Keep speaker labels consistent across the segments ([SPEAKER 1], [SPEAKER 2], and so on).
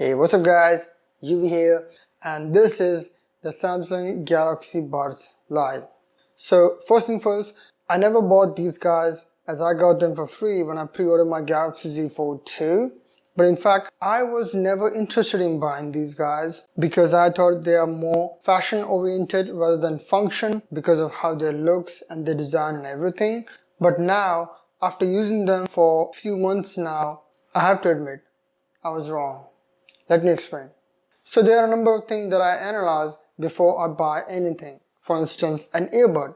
[SPEAKER 1] Hey, what's up guys, UV here, and this is the Samsung Galaxy Buds Live. So first thing first, I never bought these guys as I got them for free when I pre-ordered my Galaxy Z Fold 2. But in fact, I was never interested in buying these guys because I thought they are more fashion oriented rather than function because of how their looks and their design and everything. But now, after using them for a few months now, I have to admit, I was wrong. Let me explain. So there are a number of things that I analyze before I buy anything. For instance, an earbud.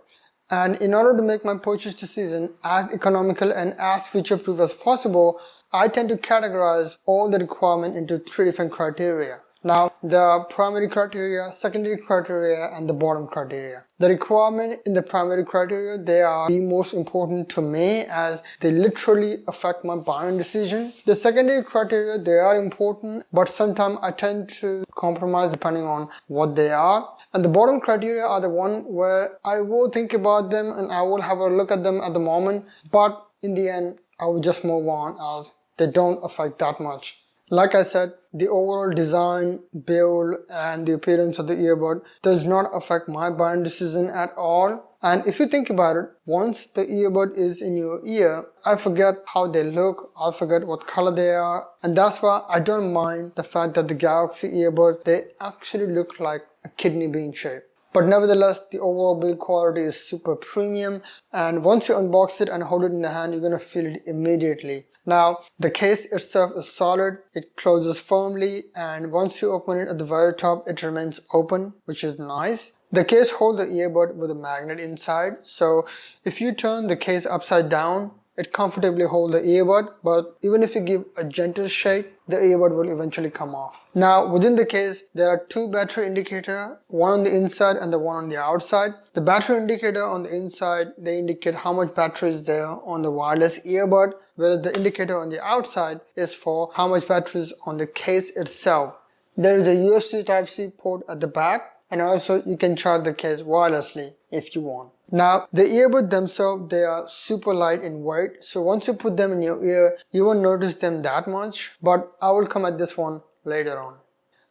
[SPEAKER 1] And in order to make my purchase decision as economical and as future-proof as possible, I tend to categorize all the requirement into three different criteria. Now, the primary criteria, secondary criteria, and the bottom criteria. The requirement in the primary criteria, they are the most important to me as they literally affect my buying decision. The secondary criteria, they are important, but sometimes I tend to compromise depending on what they are. And the bottom criteria are the one where I will think about them and I will have a look at them at the moment, but in the end, I will just move on as they don't affect that much. Like I said, the overall design, build, and the appearance of the earbud does not affect my buying decision at all. And if you think about it, once the earbud is in your ear, I forget how they look, I forget what color they are, and that's why I don't mind the fact that the Galaxy earbud, they actually look like a kidney bean shape. But nevertheless, the overall build quality is super premium, and once you unbox it and hold it in the hand, you're gonna feel it immediately. Now, the case itself is solid, it closes firmly, and once you open it at the very top, it remains open, which is nice. The case holds the earbud with a magnet inside, so if you turn the case upside down, it comfortably holds the earbud, but even if you give a gentle shake, the earbud will eventually come off. Now, within the case, there are two battery indicators, one on the inside and the one on the outside. The battery indicator on the inside, they indicate how much battery is there on the wireless earbud, whereas the indicator on the outside is for how much battery is on the case itself. There is a USB Type-C port at the back, and also you can charge the case wirelessly if you want. Now, the earbuds themselves, they are super light in weight, so once you put them in your ear, you won't notice them that much, but I will come at this one later on.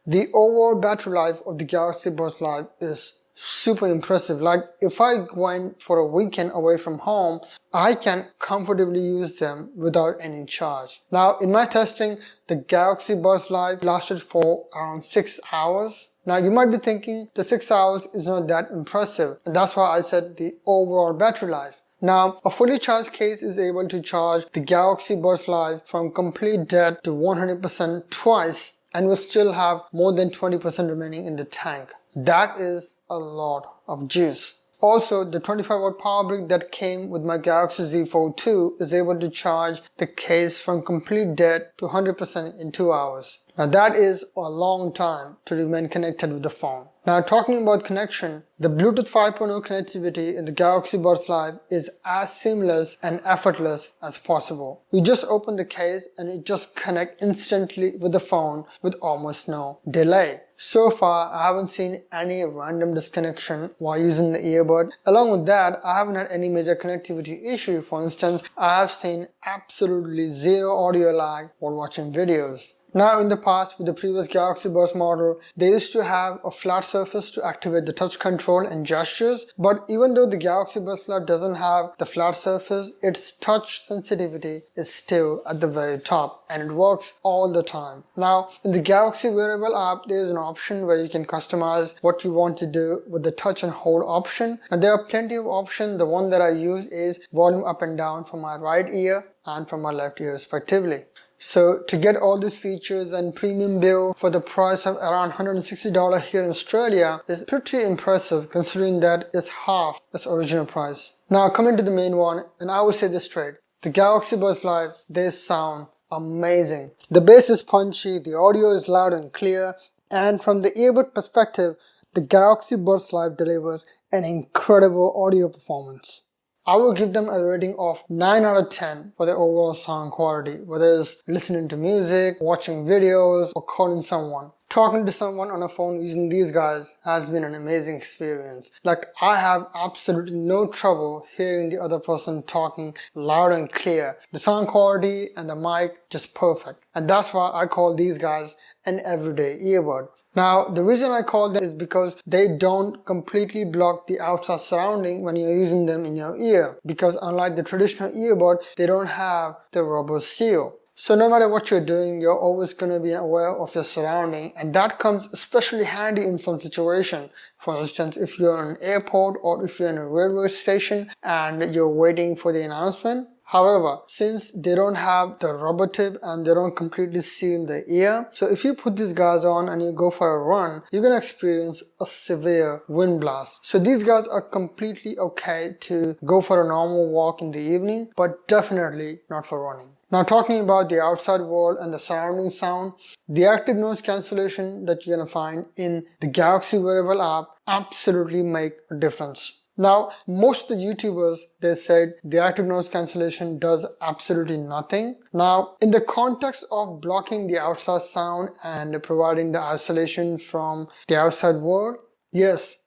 [SPEAKER 1] The overall battery life of the Galaxy Buds Live is super impressive. Like, if I went for a weekend away from home, I can comfortably use them without any charge. Now, in my testing, the Galaxy Buds Live lasted for around 6 hours. Now, you might be thinking the 6 hours is not that impressive, and that's why I said the overall battery life. Now, a fully charged case is able to charge the Galaxy Buds Live from complete dead to 100% twice, and will still have more than 20% remaining in the tank. That is a lot of juice. Also, the 25-watt power brick that came with my Galaxy Z Fold 2 is able to charge the case from complete dead to 100% in 2 hours. Now that is a long time to remain connected with the phone. Now, talking about connection, the Bluetooth 5.0 connectivity in the Galaxy Buds Live is as seamless and effortless as possible. You just open the case and it just connects instantly with the phone with almost no delay. So far, I haven't seen any random disconnection while using the earbud. Along with that, I haven't had any major connectivity issue. For instance, I have seen absolutely zero audio lag while watching videos. Now, in the past, with the previous Galaxy Buds model, they used to have a flat surface to activate the touch control and gestures, but even though the Galaxy Buds Live doesn't have the flat surface, its touch sensitivity is still at the very top, and it works all the time. Now, in the Galaxy Wearable app, there is an option where you can customize what you want to do with the touch and hold option, and there are plenty of options. The one that I use is volume up and down for my right ear and for my left ear respectively. So to get all these features and premium build for the price of around $160 here in Australia is pretty impressive considering that it's half its original price. Now coming to the main one, and I will say this straight, the Galaxy Buds Live, they sound amazing. The bass is punchy, the audio is loud and clear, and from the earbud perspective, the Galaxy Buds Live delivers an incredible audio performance. I will give them a rating of 9 out of 10 for their overall sound quality, whether it's listening to music, watching videos, or calling someone. Talking to someone on a phone using these guys has been an amazing experience. Like, I have absolutely no trouble hearing the other person talking loud and clear. The sound quality and the mic just perfect. And that's why I call these guys an everyday earbud. Now, the reason I call them is because they don't completely block the outside surrounding when you're using them in your ear. Because unlike the traditional earbud, they don't have the rubber seal. So no matter what you're doing, you're always going to be aware of your surrounding, and that comes especially handy in some situation. For instance, if you're in an airport or if you're in a railway station and you're waiting for the announcement. However, since they don't have the rubber tip and they don't completely seal the ear, so if you put these guys on and you go for a run, you're going to experience a severe wind blast. So these guys are completely okay to go for a normal walk in the evening, but definitely not for running. Now, talking about the outside world and the surrounding sound, the active noise cancellation that you're going to find in the Galaxy Wearable app absolutely make a difference. Now, most of the YouTubers, they said the active noise cancellation does absolutely nothing. Now, in the context of blocking the outside sound and providing the isolation from the outside world, yes,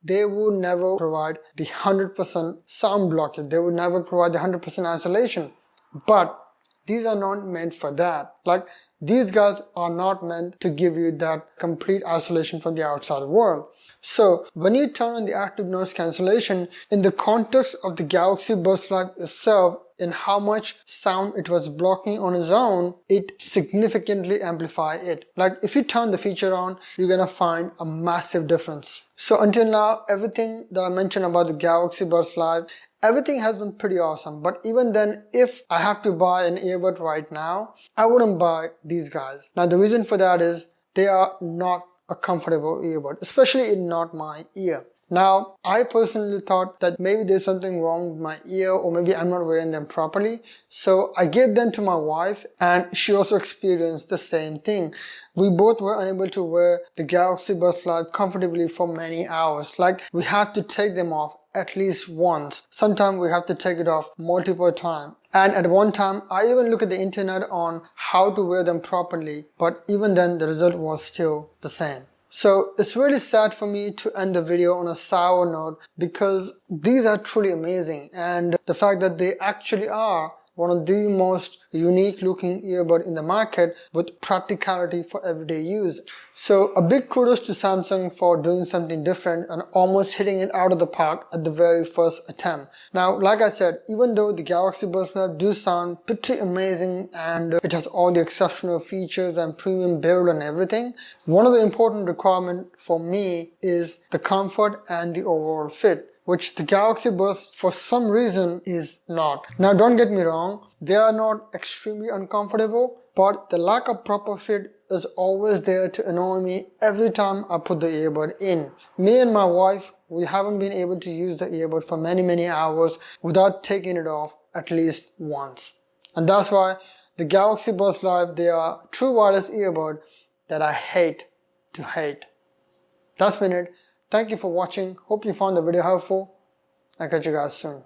[SPEAKER 1] they would never provide the 100% sound blockage. They would never provide the 100% isolation. But these are not meant for that. Like, these guys are not meant to give you that complete isolation from the outside world. So when you turn on the active noise cancellation, in the context of the Galaxy Buds Live itself, in how much sound it was blocking on its own, it significantly amplifies it. Like, if you turn the feature on, you're gonna find a massive difference. So until now, everything that I mentioned about the Galaxy Buds Live, everything has been pretty awesome. But even then, if I have to buy an earbud right now, I wouldn't buy these guys. Now, the reason for that is they are not a comfortable earbud, especially in not my ear. Now, I personally thought that maybe there's something wrong with my ear, or maybe I'm not wearing them properly. So I gave them to my wife, and she also experienced the same thing. We both were unable to wear the Galaxy Buds Live comfortably for many hours. Like, we had to take them off at least once. Sometimes we have to take it off multiple times. And at one time, I even looked at the internet on how to wear them properly, but even then the result was still the same. So it's really sad for me to end the video on a sour note, because these are truly amazing, and the fact that they actually are one of the most unique looking earbud in the market with practicality for everyday use. So a big kudos to Samsung for doing something different and almost hitting it out of the park at the very first attempt. Now, like I said, even though the Galaxy Buds Live do sound pretty amazing and it has all the exceptional features and premium build and everything, one of the important requirements for me is the comfort and the overall fit, which the Galaxy Buds for some reason is not. Now, don't get me wrong, they are not extremely uncomfortable, but the lack of proper fit is always there to annoy me every time I put the earbud in. Me and my wife, we haven't been able to use the earbud for many hours without taking it off at least once. And that's why the Galaxy Buds Live, they are true wireless earbud that I hate to hate. That's been it. Thank you for watching. Hope you found the video helpful. I'll catch you guys soon.